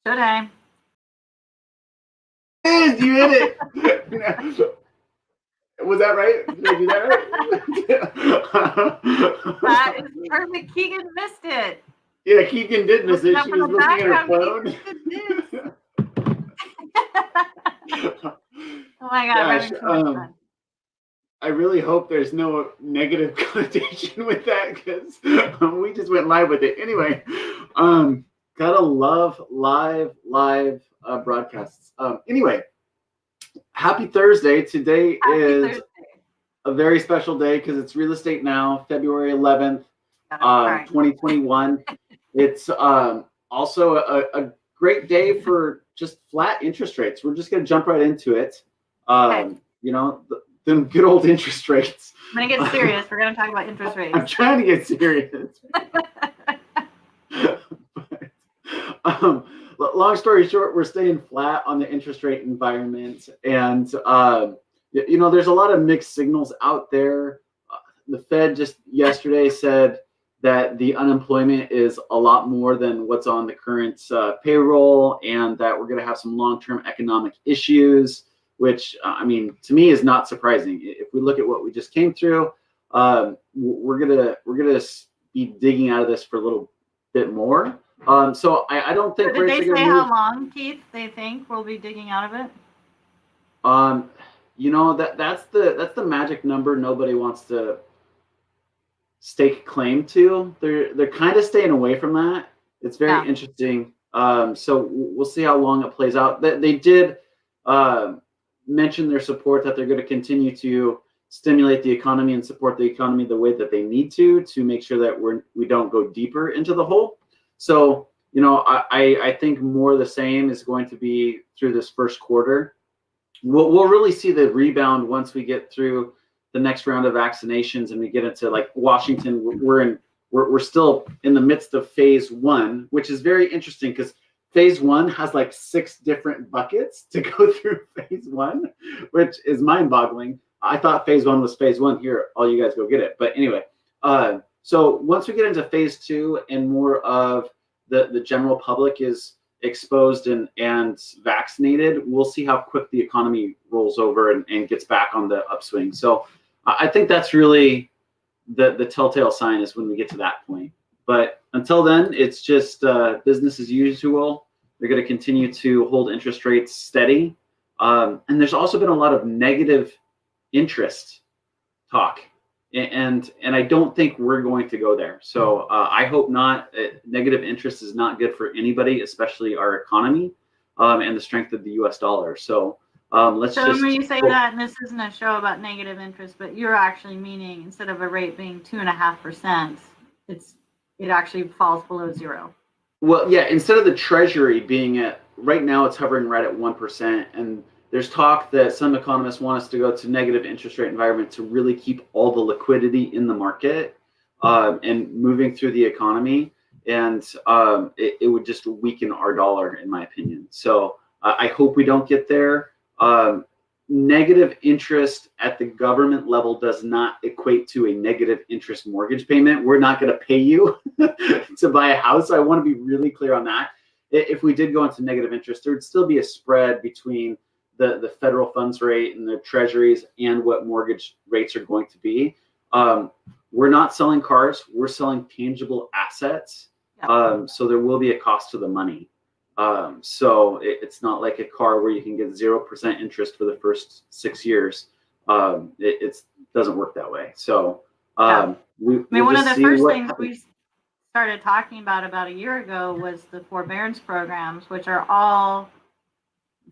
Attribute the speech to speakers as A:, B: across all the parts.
A: Should I?
B: You hit it. Was that right? Did I do that
A: right? That is perfect. Keegan missed it.
B: Yeah, Keegan did miss it. She was looking at her phone.
A: Oh my God.
B: Gosh, I really hope there's no negative connotation with that because we just went live with it. Anyway, gotta love live broadcasts. Anyway, happy Thursday. Today is a very special day because it's Real Estate Now, February 11th, 2021. It's also a great day for just flat interest rates. We're just going to jump right into it. You know, them good old interest rates.
A: I'm going to get serious. We're going to talk about interest rates.
B: I'm trying to get serious. But, long story short, we're staying flat on the interest rate environment. And, you know, there's a lot of mixed signals out there. The Fed just yesterday said that the unemployment is a lot more than what's on the current payroll, and that we're going to have some long-term economic issues, which, I mean, to me is not surprising. If we look at what we just came through, we're gonna be digging out of this for a little bit more. So I don't think.
A: Did they say how long, Keith, they think we'll be digging out of it?
B: You know, that's the magic number nobody wants to stake claim to. They're kind of staying away from that. It's very interesting. So we'll see how long it plays out. They did mention their support that they're going to continue to stimulate the economy and support the economy the way that they need to make sure that we don't go deeper into the hole. So, you know, I think more of the same is going to be through this first quarter. We'll really see the rebound once we get through the next round of vaccinations and we get into like Washington. We're still in the midst of phase one, which is very interesting because phase one has like 6 different buckets to go through phase one, which is mind-boggling. I thought phase one was phase one. Here, all you guys go get it. But anyway, so once we get into phase two and more of the general public is exposed and vaccinated, we'll see how quick the economy rolls over and gets back on the upswing. So I think that's really the telltale sign is when we get to that point. But until then, it's just business as usual. They're going to continue to hold interest rates steady. And there's also been a lot of negative interest talk. And I don't think we're going to go there. So I hope not. Negative interest is not good for anybody, especially our economy and the strength of the U.S. dollar. So let's just.
A: So when you say that, and this isn't a show about negative interest, but you're actually meaning instead of a rate being 2.5%, it actually falls below 0.
B: Well, yeah. Instead of the Treasury being at right now, it's hovering right at 1%, and there's talk that some economists want us to go to negative interest rate environment to really keep all the liquidity in the market and moving through the economy. And it would just weaken our dollar, in my opinion. So I hope we don't get there. Negative interest at the government level does not equate to a negative interest mortgage payment. We're not going to pay you to buy a house. So I want to be really clear on that. If we did go into negative interest, there would still be a spread between the federal funds rate and the treasuries and what mortgage rates are going to be. We're not selling cars, we're selling tangible assets. So there will be a cost to the money. So it's not like a car where you can get 0% interest for the first 6 years. It doesn't work that way. So
A: one of the first things we started talking about a year ago was the forbearance programs, which are all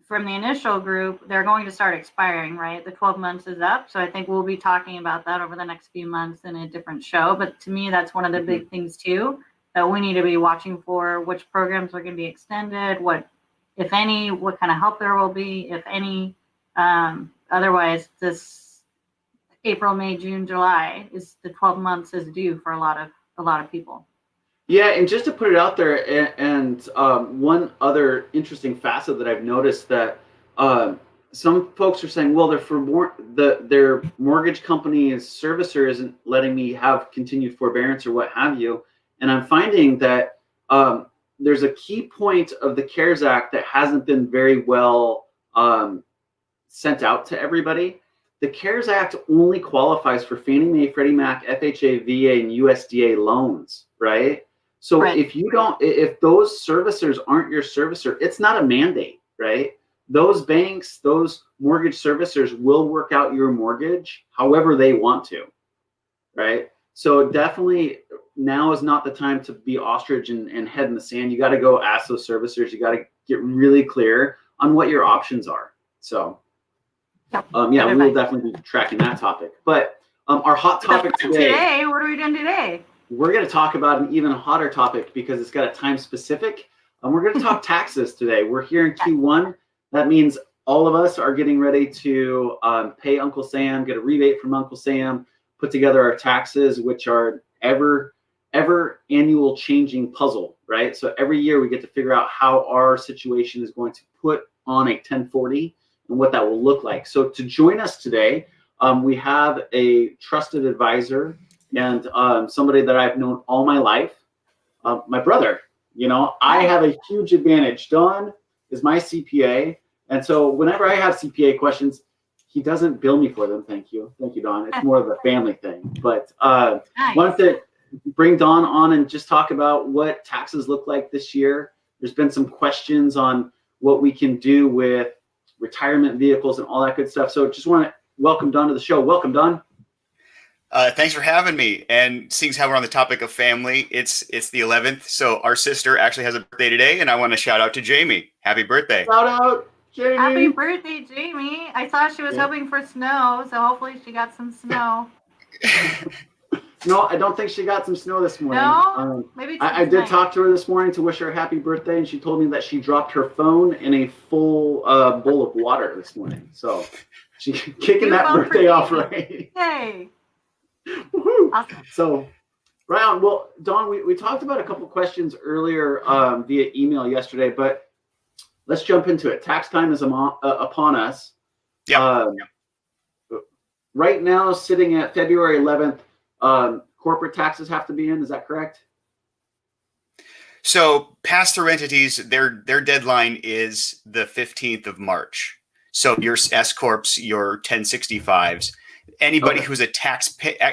A: from the initial group. They're going to start expiring, right? The 12 months is up. So I think we'll be talking about that over the next few months in a different show. But to me, that's one of the big things too, that we need to be watching for, which programs are going to be extended, what, if any, what kind of help there will be, if any. Otherwise, this April, May, June, July is the 12 months is due for a lot of people.
B: Yeah, and just to put it out there, and one other interesting facet that I've noticed that some folks are saying, well, their mortgage company's servicer isn't letting me have continued forbearance or what have you. And I'm finding that there's a key point of the CARES Act that hasn't been very well sent out to everybody. The CARES Act only qualifies for Fannie Mae, Freddie Mac, FHA, VA, and USDA loans, right? So if you don't, if those servicers aren't your servicer, it's not a mandate, right? Those banks, those mortgage servicers will work out your mortgage however they want to, right? So definitely now is not the time to be ostrich and head in the sand. You got to go ask those servicers. You got to get really clear on what your options are. So yeah, we will definitely be tracking that topic. But our hot topic
A: today, what are we doing today?
B: We're going to talk about an even hotter topic because it's got a time specific. We're going to talk taxes today. We're here in Q1. That means all of us are getting ready to pay Uncle Sam, get a rebate from Uncle Sam, put together our taxes, which are ever annual changing puzzle, right? So every year we get to figure out how our situation is going to put on a 1040 and what that will look like. So to join us today, we have a trusted advisor and somebody that I've known all my life, my brother. You know, I have a huge advantage. Don is my CPA. And so whenever I have CPA questions, he doesn't bill me for them. Thank you, Don. It's more of a family thing. But wanted to bring Don on and just talk about what taxes look like this year. There's been some questions on what we can do with retirement vehicles and all that good stuff. So just want to welcome Don to the show. Welcome, Don.
C: Thanks for having me. And seeing as how we're on the topic of family, it's the 11th. So our sister actually has a birthday today, and I want to shout out to Jamie. Happy birthday.
B: Shout out, Jamie.
A: Happy birthday, Jamie. I saw she was hoping for snow, so hopefully she got some snow.
B: No, I don't think she got some snow this morning.
A: No? Maybe
B: I did talk to her this morning to wish her a happy birthday, and she told me that she dropped her phone in a full bowl of water this morning. So she's kicking that birthday off right.
A: Hey.
B: Woohoo.
A: Awesome.
B: So, right on. Well, Don, we talked about a couple questions earlier via email yesterday, but let's jump into it. Tax time is upon us.
C: Yeah.
B: Right now, sitting at February 11th, corporate taxes have to be in. Is that correct?
C: So pass-through entities, their deadline is the 15th of March. So your S corps, your 1065s, anybody who's a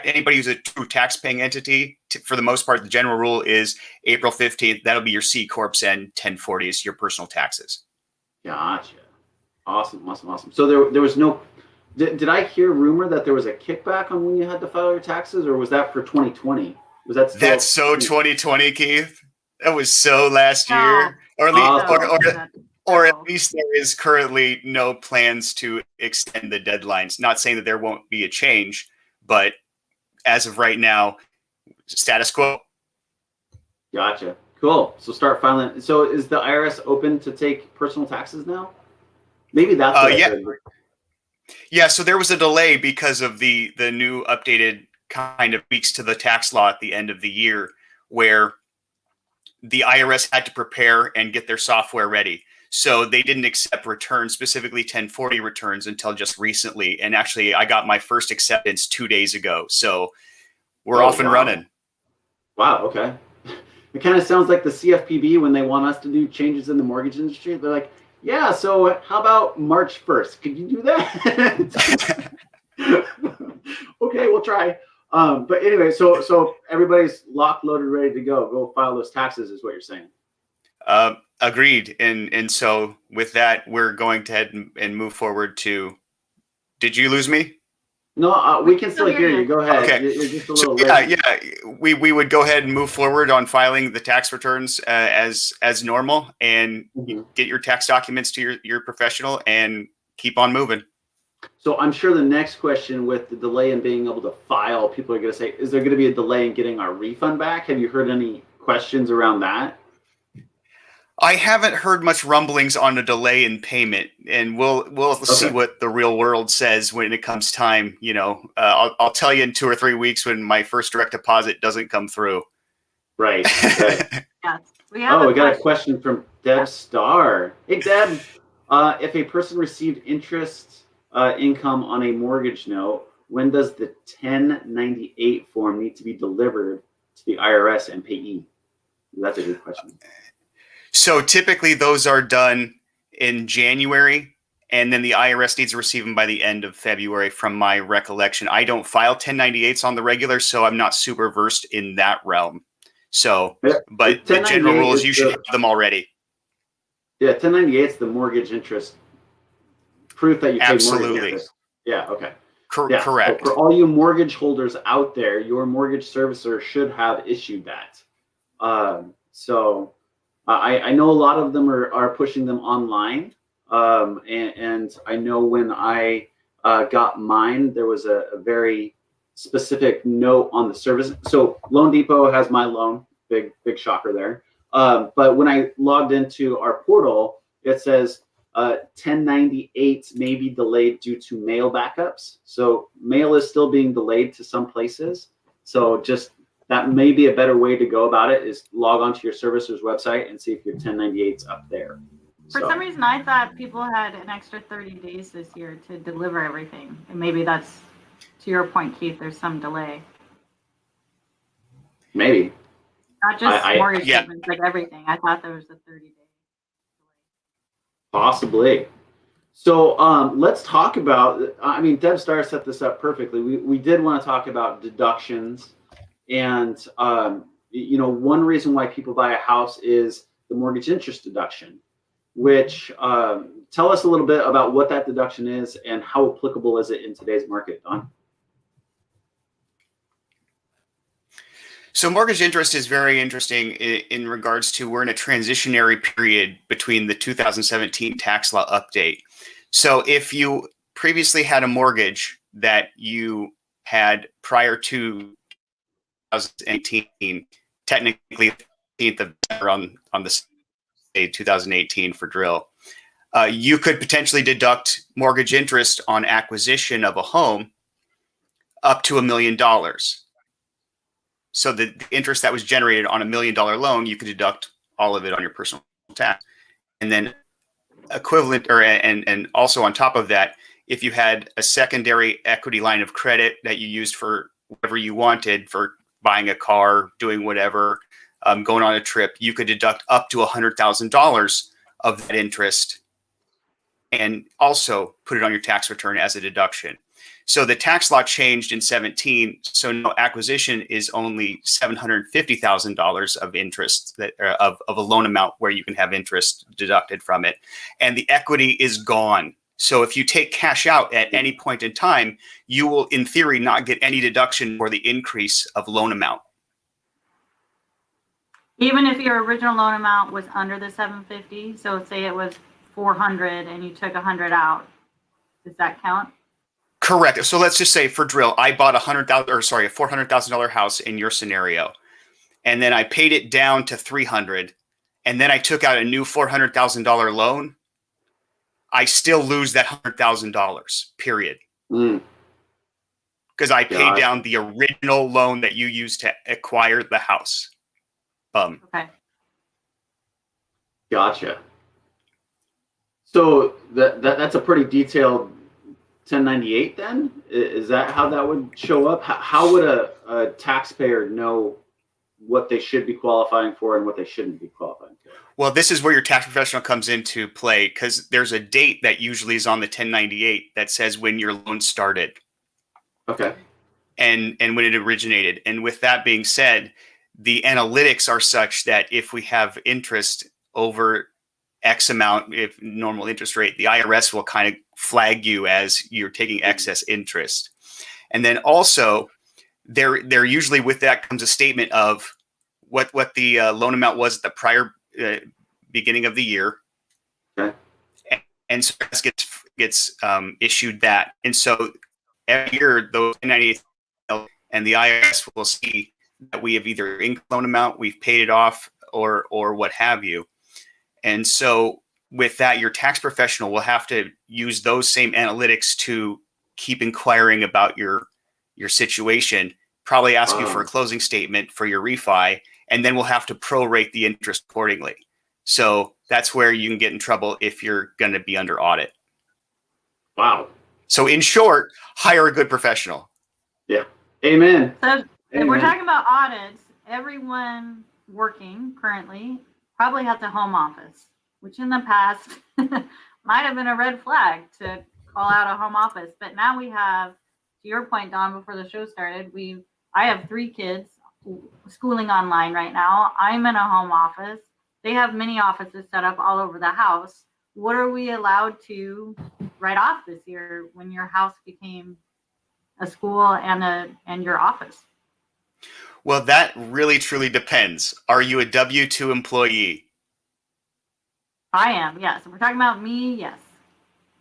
C: anybody who's a true tax-paying entity, for the most part, the general rule is April 15th. That'll be your C corps, and 1040s, your personal taxes.
B: Gotcha. Awesome. So there was no. Did I hear rumor that there was a kickback on when you had to file your taxes, or was that for 2020? Was that still?
C: That's so 2020, Keith. That was so last year, or at least, or at least there is currently no plans to extend the deadlines. Not saying that there won't be a change, but as of right now, status quo.
B: Gotcha. Cool. So start filing. So is the IRS open to take personal taxes now? Maybe that's what I heard.
C: Yeah, so there was a delay because of the new updated kind of tweaks to the tax law at the end of the year, where the IRS had to prepare and get their software ready. So they didn't accept returns, specifically 1040 returns, until just recently. And actually, I got my first acceptance 2 days ago. So we're off and running.
B: Wow, okay. It kind of sounds like the CFPB when they want us to do changes in the mortgage industry. They're like, yeah, so how about March 1st? Could you do that? Okay, we'll try. But anyway, so everybody's locked, loaded, ready to go. Go file those taxes is what you're saying.
C: Agreed. And so with that, we're going to head and move forward to, did you lose me?
B: No, we can still hear you. Go ahead.
C: Okay.
B: You're just a little late.
C: We would go ahead and move forward on filing the tax returns as normal, and get your tax documents to your professional and keep on moving.
B: So I'm sure the next question, with the delay in being able to file, people are going to say, is there going to be a delay in getting our refund back? Have you heard any questions around that?
C: I haven't heard much rumblings on a delay in payment, and we'll see what the real world says when it comes time. You know, I'll tell you in 2 or 3 weeks when my first direct deposit doesn't come through.
B: Right.
A: Yes. We
B: got a question from Deb Starr. Hey, Deb, if a person received interest income on a mortgage note, when does the 1098 form need to be delivered to the IRS and payee? That's a good question.
C: So typically those are done in January, and then the IRS needs to receive them by the end of February, from my recollection. I don't file 1098s on the regular, so I'm not super versed in that realm. So,
B: Yeah,
C: but the general rule is you should have them already.
B: Yeah, 1098 is the mortgage interest proof that you paid mortgage
C: Absolutely.
B: interest. Yeah, okay.
C: Correct.
B: So for all you mortgage holders out there, your mortgage servicer should have issued that. I know a lot of them are pushing them online. And I know when I got mine, there was a very specific note on the service. So Loan Depot has my loan, big shocker there. But when I logged into our portal, it says 1098 may be delayed due to mail backups. So mail is still being delayed to some places. So just that may be a better way to go about it, is log onto your servicer's website and see if your 1098's up there.
A: For some reason, I thought people had an extra 30 days this year to deliver everything. And maybe that's, to your point, Keith, there's some delay.
B: Maybe.
A: Not just mortgage statements, like everything. I thought there was a 30-day delay.
B: Possibly. So let's talk about, I mean, Deb Starr set this up perfectly. We did want to talk about deductions. And, you know, one reason why people buy a house is the mortgage interest deduction, which tell us a little bit about what that deduction is and how applicable is it in today's market, Don?
C: So mortgage interest is very interesting in regards to, we're in a transitionary period between the 2017 tax law update. So if you previously had a mortgage that you had prior to 2018, technically the 15th of December on the day 2018 for drill, you could potentially deduct mortgage interest on acquisition of a home up to $1 million. So the interest that was generated on $1 million loan, you could deduct all of it on your personal tax. And then equivalent, and also on top of that, if you had a secondary equity line of credit that you used for whatever you wanted, for buying a car, doing whatever, going on a trip, you could deduct up to $100,000 of that interest and also put it on your tax return as a deduction. So the tax law changed in 17. So now acquisition is only $750,000 of interest, that of a loan amount where you can have interest deducted from it. And the equity is gone. So if you take cash out at any point in time, you will, in theory, not get any deduction for the increase of loan amount.
A: Even if your original loan amount was under the 750, so say it was 400 and you took 100 out, does that count?
C: Correct. So let's just say for drill, I bought a $400,000 house in your scenario, and then I paid it down to 300, and then I took out a new $400,000 loan. I still lose that $100,000, period. Because I paid down the original loan that you used to acquire the house.
A: Okay.
B: Gotcha. So that's a pretty detailed 1098 then? Is that how that would show up? How would a taxpayer know what they should be qualifying for and what they shouldn't be qualifying for?
C: Well, this is where your tax professional comes into play, because there's a date that usually is on the 1098 that says when your loan started.
B: Okay.
C: And when it originated. And with that being said, the analytics are such that if we have interest over X amount, if normal interest rate, the IRS will kind of flag you as you're taking excess interest. And then also there usually with that comes a statement of what the loan amount was at the prior beginning of the year.
B: Okay.
C: And so it gets issued that. And so every year those 1098 and the IRS will see that we have either income loan amount, we've paid it off, or what have you. And so with that, your tax professional will have to use those same analytics to keep inquiring about your situation, probably ask you for a closing statement for your refi, and then we'll have to prorate the interest accordingly. So that's where you can get in trouble if you're going to be under audit.
B: Wow.
C: So in short, hire a good professional.
B: Yeah. Amen.
A: So if we're talking about audits, everyone working currently probably at the home office, which in the past might have been a red flag to call out a home office. But now we have, to your point, Don, before the show started, I have 3 kids schooling online right now. I'm in a home office. They have mini offices set up all over the house. What are we allowed to write off this year when your house became a school and your office?
C: Well, that really truly depends. Are you a W-2 employee?
A: I am, yes. If we're talking about me, yes.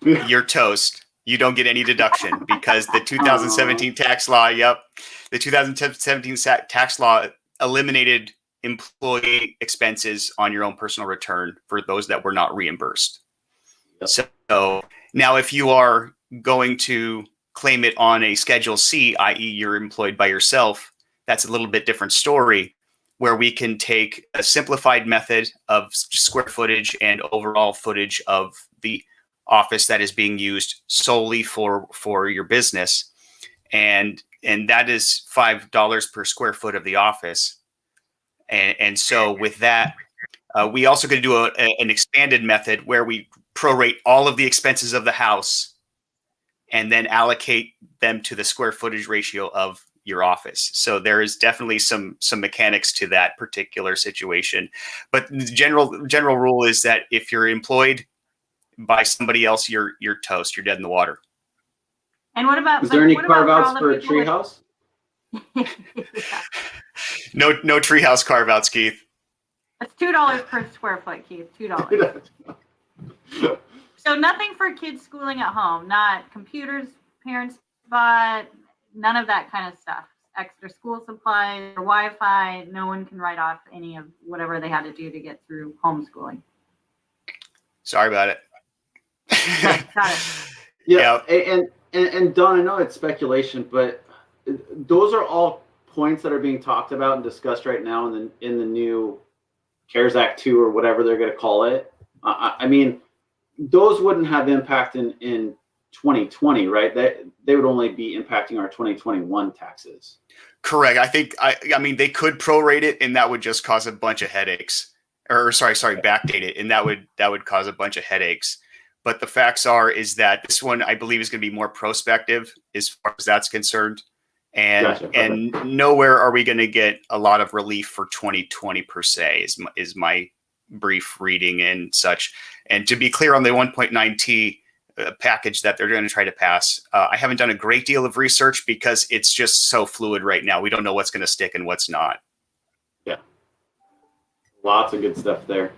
C: You're toast. You don't get any deduction because the 2017 tax law, the 2017 tax law eliminated employee expenses on your own personal return for those that were not reimbursed. Yep. So now if you are going to claim it on a Schedule C, i.e. you're employed by yourself, that's a little bit different story, where we can take a simplified method of square footage and overall footage of the office that is being used solely for your business. And that is $5 per square foot of the office. And so with that, we also going to do an expanded method where we prorate all of the expenses of the house and then allocate them to the square footage ratio of your office. So there is definitely some mechanics to that particular situation. But the general rule is that if you're employed by somebody else, you're toast. You're dead in the water.
A: And what about?
B: Is there any carve outs for a treehouse?
C: No treehouse carve outs, Keith.
A: That's $2 per square foot, Keith. $2. So nothing for kids schooling at home. Not computers parents bought. None of that kind of stuff. Extra school supplies or Wi-Fi. No one can write off any of whatever they had to do to get through homeschooling.
C: Sorry about it.
A: Got it.
B: Yeah. And Don, I know it's speculation, but those are all points that are being talked about and discussed right now in the new CARES Act 2 or whatever they're going to call it. I mean, those wouldn't have impact in 2020, right? They would only be impacting our 2021 taxes.
C: Correct. I mean, they could prorate it, and that would just cause a bunch of headaches. Or sorry, backdate it, and that would cause a bunch of headaches. But the facts is that this one, I believe, is going to be more prospective as far as that's concerned. And
B: Gotcha.
C: And nowhere are we going to get a lot of relief for 2020 per se is my brief reading and such. And to be clear on the 1.9T package that they're going to try to pass, I haven't done a great deal of research because it's just so fluid right now. We don't know what's going to stick and what's not.
B: Yeah, lots of good stuff there.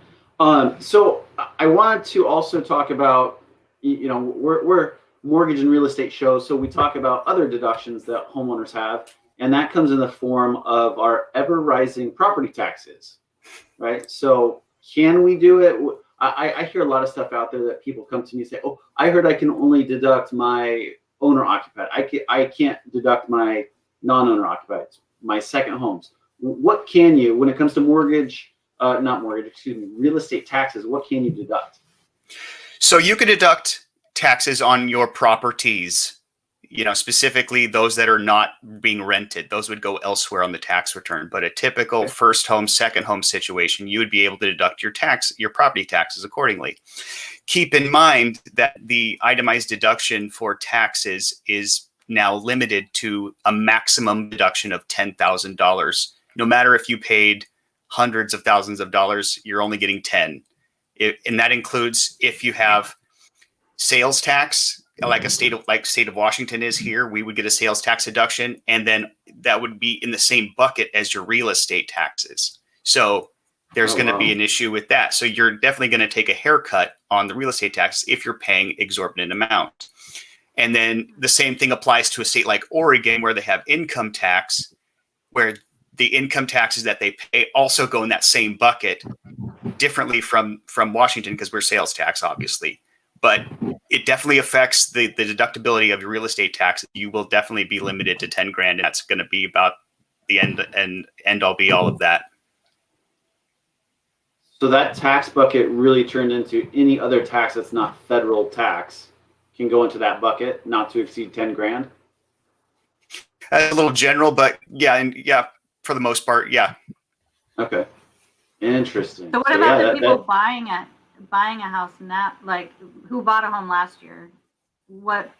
B: So I wanted to also talk about, we're mortgage and real estate shows, so we talk about other deductions that homeowners have, and that comes in the form of our ever rising property taxes, right? So can we do it? I hear a lot of stuff out there that people come to me and say, oh, I heard I can only deduct my owner occupied. I can't deduct my non-owner occupied, my second homes. What can you, when it comes to real estate taxes, what can you deduct?
C: So you can deduct taxes on your properties, specifically those that are not being rented. Those would go elsewhere on the tax return. But a typical first home, second home situation, you would be able to deduct your property taxes accordingly. Keep in mind that the itemized deduction for taxes is now limited to a maximum deduction of $10,000. No matter if you paid hundreds of thousands of dollars, you're only getting 10. And that includes if you have sales tax, like state of Washington is here, we would get a sales tax deduction, and then that would be in the same bucket as your real estate taxes. So there's going to be an issue with that. So you're definitely going to take a haircut on the real estate taxes if you're paying exorbitant amount. And then the same thing applies to a state like Oregon, where they have income tax, where the income taxes that they pay also go in that same bucket, differently from Washington, because we're sales tax, obviously. But it definitely affects the deductibility of your real estate tax. You will definitely be limited to 10 grand. And that's going to be about the end all be all of that.
B: So that tax bucket really turned into any other tax that's not federal tax can go into that bucket, not to exceed 10 grand.
C: A little general, but yeah, for the most part, yeah.
B: Okay. Interesting.
A: So what about the people buying a house now, like who bought a home last year? What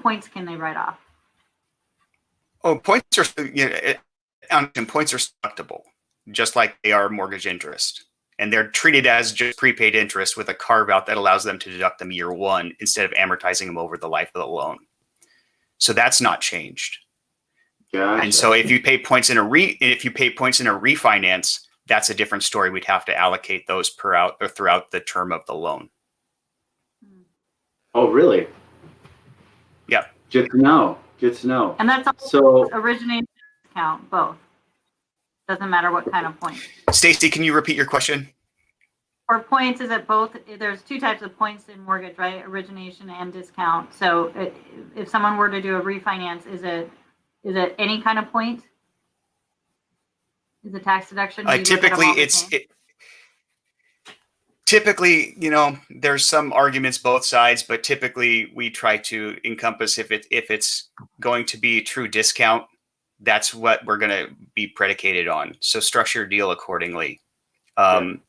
A: points can they write off?
C: Oh, points are points are deductible, just like they are mortgage interest, and they're treated as just prepaid interest with a carve out that allows them to deduct them year one instead of amortizing them over the life of the loan. So that's not changed.
B: Gotcha.
C: And so if you pay points in a refinance, that's a different story. We'd have to allocate those throughout the term of the loan.
B: Oh, really?
C: Yeah.
B: Good to know. Good to know.
A: And that's also origination discount, both. Doesn't matter what kind of point.
C: Stacy, can you repeat your question?
A: For points, is it both? There's two types of points in mortgage, right? Origination and discount. So if someone were to do a refinance, is it any kind of point? Is the tax deduction?
C: Typically, there's some arguments both sides, but typically we try to encompass if it's going to be true discount, that's what we're going to be predicated on. So structure your deal accordingly.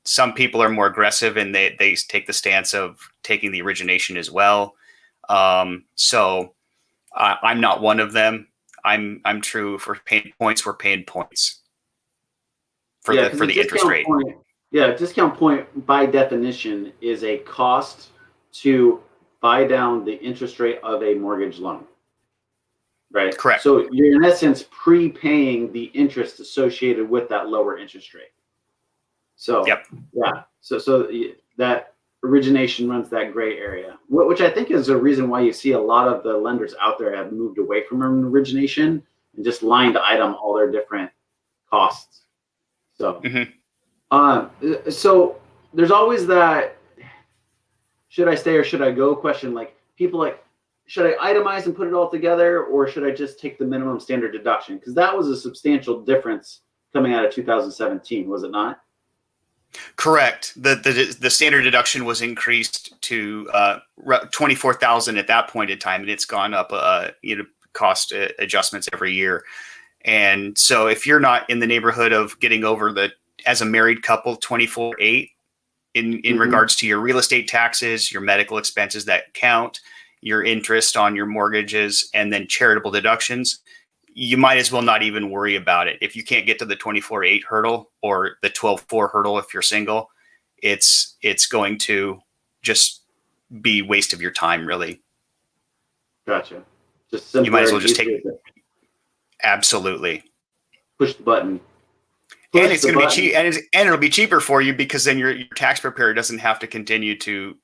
C: Some people are more aggressive and they take the stance of taking the origination as well. So I'm not one of them. I'm true for paying points. We're paying points for the interest rate.
B: Discount point by definition is a cost to buy down the interest rate of a mortgage loan. Right?
C: Correct.
B: So you're in essence prepaying the interest associated with that lower interest rate. So so that origination runs that gray area, which I think is a reason why you see a lot of the lenders out there have moved away from an origination and just line item all their different costs. So, so there's always that should I stay or should I go question. Like people like, should I itemize and put it all together, or should I just take the minimum standard deduction? Because that was a substantial difference coming out of 2017, was it not?
C: Correct. The standard deduction was increased to $24,000 at that point in time, and it's gone up. Cost adjustments every year, and so if you're not in the neighborhood of getting over as a married couple, 24,800 in regards to your real estate taxes, your medical expenses that count, your interest on your mortgages, and then charitable deductions, you might as well not even worry about it. If you can't get to the 24,800 hurdle or the 12,400 hurdle if you're single, it's going to just be waste of your time, really.
B: Gotcha. Just
C: you might as well just take it. Absolutely.
B: Push the button.
C: And it's going to be cheap, and it'll be cheaper for you because then your tax preparer doesn't have to continue to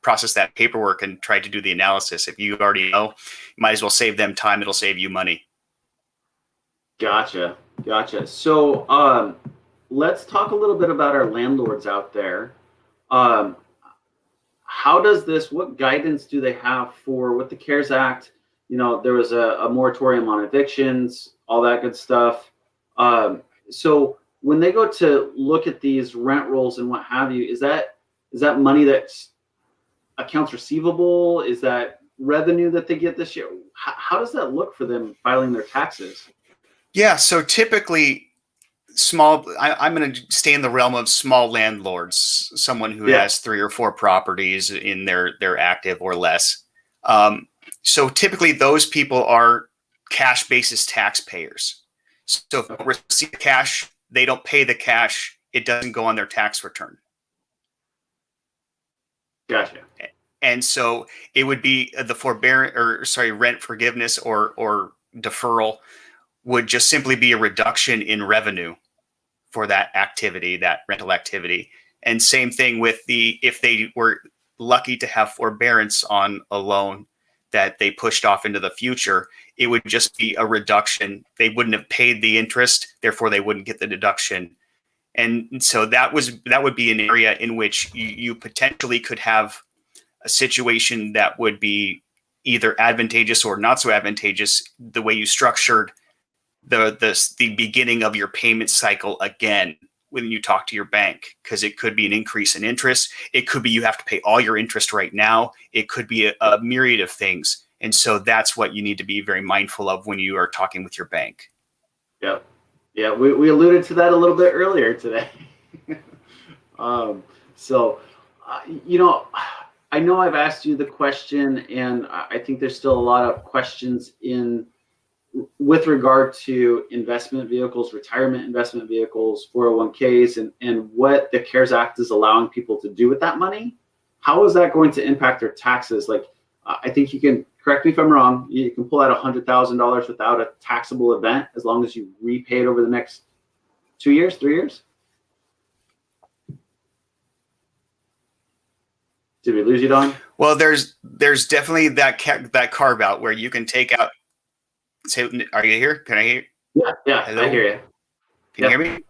C: process that paperwork and try to do the analysis. If you already know, you might as well save them time. It'll save you money.
B: Gotcha. So let's talk a little bit about our landlords out there. How does what guidance do they have with the CARES Act? There was a moratorium on evictions, all that good stuff. So when they go to look at these rent rolls and what have you, is that money that's accounts receivable? Is that revenue that they get this year? How does that look for them filing their taxes?
C: Yeah, so typically I'm going to stay in the realm of small landlords, someone who has 3 or 4 properties in their active or less. So typically those people are cash basis taxpayers. So if they receive cash, they don't pay the cash. It doesn't go on their tax return.
B: Gotcha.
C: And so it would be the rent forgiveness or deferral would just simply be a reduction in revenue for that activity, that rental activity. And same thing with if they were lucky to have forbearance on a loan that they pushed off into the future, it would just be a reduction. They wouldn't have paid the interest, therefore they wouldn't get the deduction. And so that would be an area in which you potentially could have a situation that would be either advantageous or not so advantageous, the way you structured the beginning of your payment cycle again when you talk to your bank, because it could be an increase in interest. It could be you have to pay all your interest right now. It could be a myriad of things. And so that's what you need to be very mindful of when you are talking with your bank.
B: Yep. Yeah, we alluded to that a little bit earlier today. So, you know, I know I've asked you the question, and I think there's still a lot of questions with regard to investment vehicles, retirement investment vehicles, 401ks, and what the CARES Act is allowing people to do with that money. How is that going to impact their taxes? Like, I think you can, correct me if I'm wrong, you can pull out $100,000 without a taxable event as long as you repay it over the next 2 years, 3 years. Did we lose you, Don?
C: Well, there's definitely that carve out where you can take out. Say, are you here? Can I hear you?
B: Yeah,
C: Hello?
B: I hear you.
C: Can you hear me?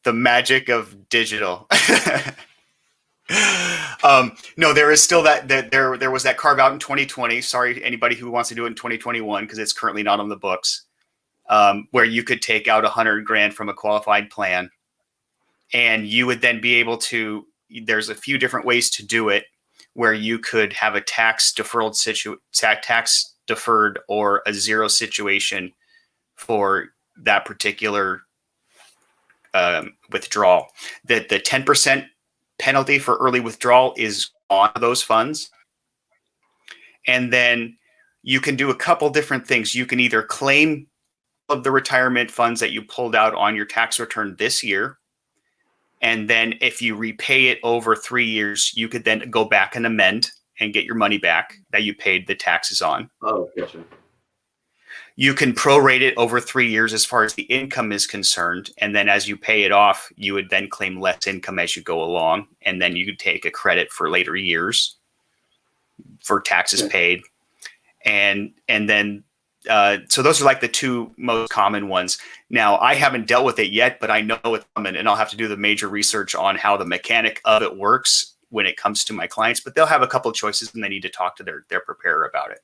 C: The magic of digital. No, there is still that there was that carve out in 2020. Sorry, anybody who wants to do it in 2021 because it's currently not on the books. Where you could take out $100,000 from a qualified plan, and you would then be able to. There's a few different ways to do it, where you could have a tax deferred or a zero situation for that particular withdrawal. That the 10% penalty for early withdrawal is on those funds, and then you can do a couple different things. You can either claim of the retirement funds that you pulled out on your tax return this year. And then if you repay it over 3 years, you could then go back and amend and get your money back that you paid the taxes on.
B: Oh, gotcha.
C: You can prorate it over 3 years as far as the income is concerned. And then as you pay it off, you would then claim less income as you go along. And then you could take a credit for later years for taxes paid. And then so those are like the two most common ones. Now, I haven't dealt with it yet, but I know it's coming, and I'll have to do the major research on how the mechanic of it works when it comes to my clients. But they'll have a couple of choices, and they need to talk to their preparer about it.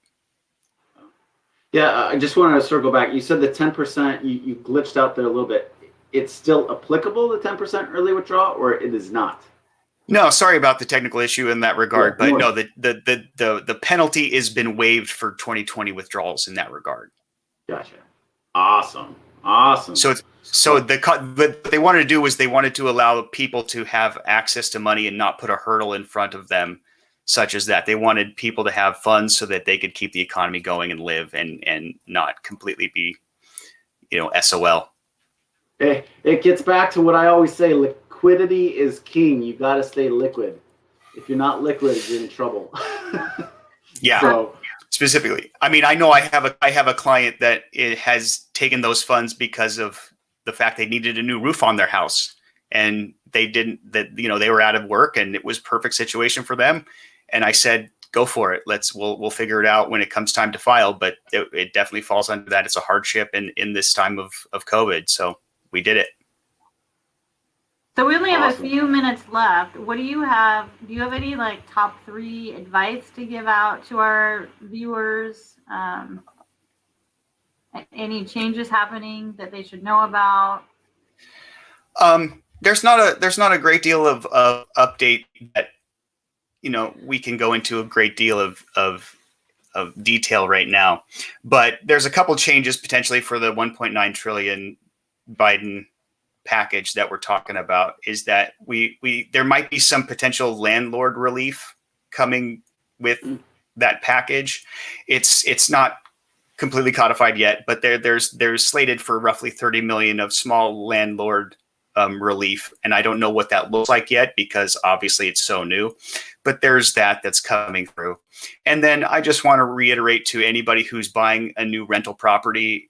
B: Yeah, I just want to circle back. You said the 10%, you glitched out there a little bit. It's still applicable, the 10% early withdrawal, or it is not?
C: No, sorry about the technical issue in that regard,
B: Yeah,
C: but no, the penalty has been waived for 2020 withdrawals in that regard.
B: Gotcha. Awesome.
C: So what they wanted to do was they wanted to allow people to have access to money and not put a hurdle in front of them, such as that. They wanted people to have funds so that they could keep the economy going and live and not completely be, SOL.
B: It gets back to what I always say: liquidity is king. You got to stay liquid. If you're not liquid, you're in trouble.
C: Yeah. So, specifically, I mean, I know I have a client that has taken those funds because of the fact they needed a new roof on their house, and they were out of work, and it was perfect situation for them. And I said, go for it. We'll figure it out when it comes time to file. But it definitely falls under that. It's a hardship in this time of COVID. So we did it.
A: So we only have a few minutes left. What do you have? Do you have any top 3 advice to give out to our viewers? Any changes happening that they should know about?
C: There's not a great deal of update that we can go into a great deal of detail right now, but there's a couple changes potentially for the 1.9 trillion Biden package that we're talking about. Is that there might be some potential landlord relief coming with that package. It's not completely codified yet, but there's slated for roughly 30 million of small landlord relief, and I don't know what that looks like yet because obviously it's so new, but there's that's coming through. And then I just want to reiterate to anybody who's buying a new rental property,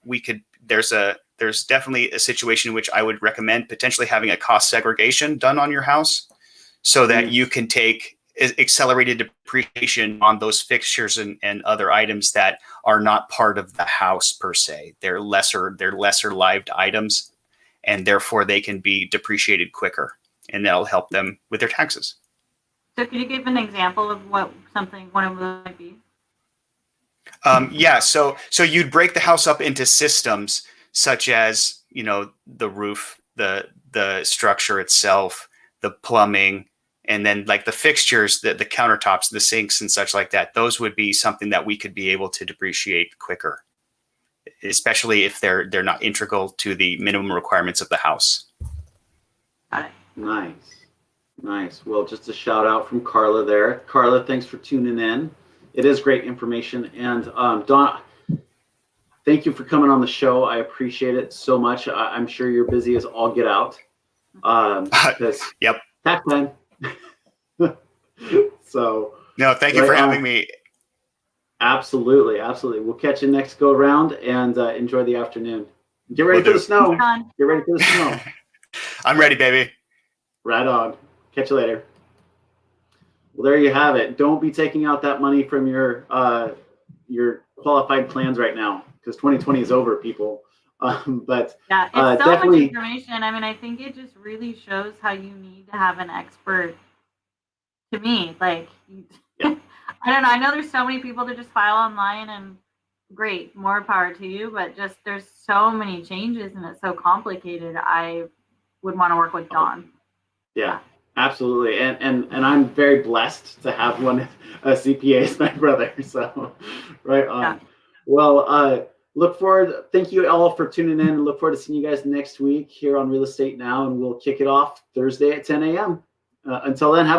C: there's definitely a situation in which I would recommend potentially having a cost segregation done on your house so that you can take accelerated depreciation on those fixtures and other items that are not part of the house per se. They're lesser lived items, and therefore they can be depreciated quicker, and that'll help them with their taxes.
A: So can you give an example of one of them might be?
C: Yeah, so you'd break the house up into systems such as, the roof, the structure itself, the plumbing, and then like the fixtures, the countertops, the sinks and such like that. Those would be something that we could be able to depreciate quicker, especially if they're not integral to the minimum requirements of the house.
A: Got it.
B: Nice. Well, just a shout out from Carla there. Carla, thanks for tuning in. It is great information. And Don, thank you for coming on the show. I appreciate it so much. I'm sure you're busy as all get out.
C: Yep.
B: Tax time. So.
C: No, thank you for having me.
B: Absolutely. We'll catch you next go around, and enjoy the afternoon. Get ready for the snow. Get ready for the snow.
C: I'm ready, baby.
B: Right on. Catch you later. Well, there you have it. Don't be taking out that money from your qualified plans right now, because 2020 is over, people. But
A: yeah, it's so
B: definitely
A: much information. I mean, I think it just really shows how you need to have an expert. To me, like,
B: yeah.
A: I don't know. I know there's so many people that just file online, and great, more power to you. But just there's so many changes, and it's so complicated. I would want to work with Don.
B: Yeah, absolutely. And I'm very blessed to have a CPA as my brother. So, right on. Yeah. Well, look forward. Thank you all for tuning in, and look forward to seeing you guys next week here on Real Estate Now, and we'll kick it off Thursday at 10 a.m. Until then, have a